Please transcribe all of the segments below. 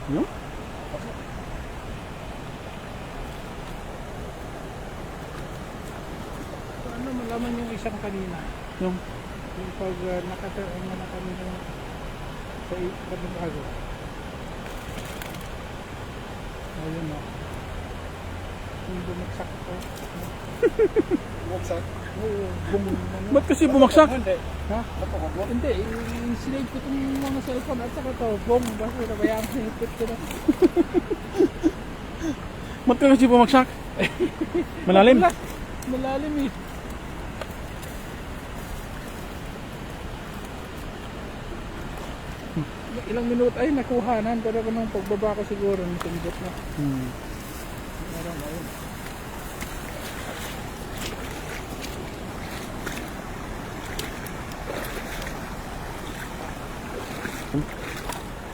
Yung? Ano malaman yung isang kanina? Yung? Yung pag nakataon na kami sa Kabugago. Ayun o. Yung bumagsak ko. Bumagsak? Oo, Ba't kasi bumagsak? Hindi. Ha? Napakabot. Hindi, sinave ko itong mga cellphone at saka ito. Bong, basta nabayaan ko yung pit ko na. Ba't kasi bumagsak? Malalim? Malalim eh. Ilang minuto ay nakuhanan pero nung pagbaba ko siguro nasundot na. Meron ayun.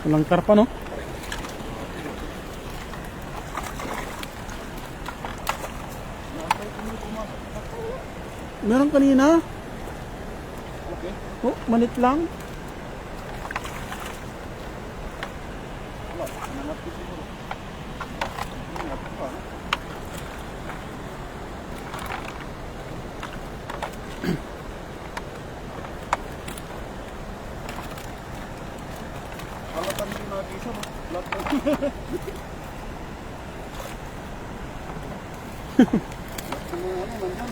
Walang karpa, no? Meron kanina. Okay. Oh, manit lang. Wala. Nanap ko siguro. Nanap ko pa. Halatan din natin isa. Lahat na. Lahat ng mga nandyan.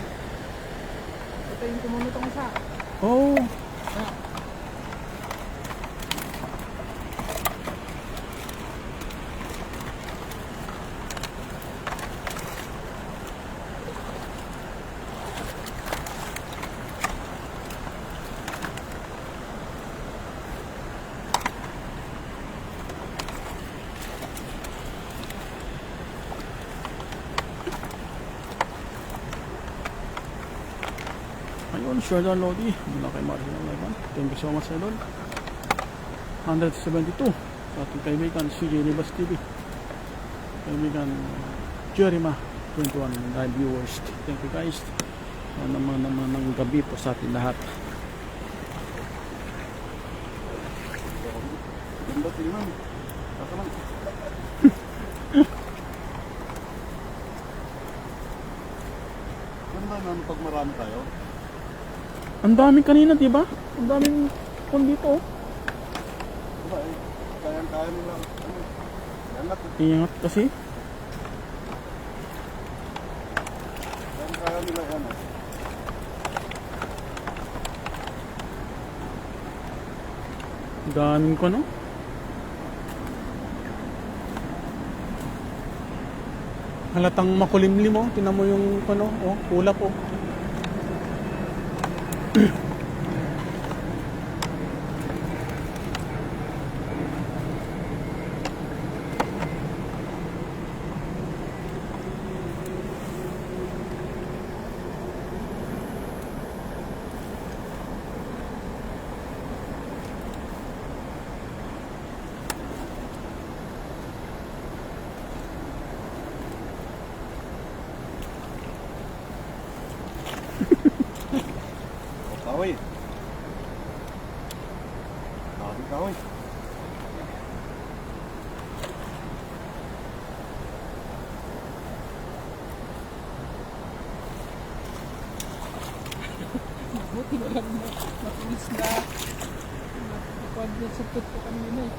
Patayin ko muna itong isa. Oh. Ayun, sure down Lodi. Mula kay Marcel Levan. Thank you so much, Idol. 172. Sa ating kaibigan, CJ Libas TV. Kaibigan, Jerima 21 live viewers. Thank you guys. Naman ng gabi po sa ating lahat. Ganda tingnan. Saka lang. Ganda na pag marami tayo. Ang daming kanina, di ba? Ang daming kon dito. Oh. Diba eh, kayang-kaya nila. Ano, yangat eh. Ingat kasi. Kayang-kaya nila yan eh. Daming ko, no? Halatang makulimlim, oh. Tingnan mo yung ano, oh, ulap, oh. Kahoy. Kahoy, kahoy. Buti na lang matinis na. Pag nasupot ko kanina eh.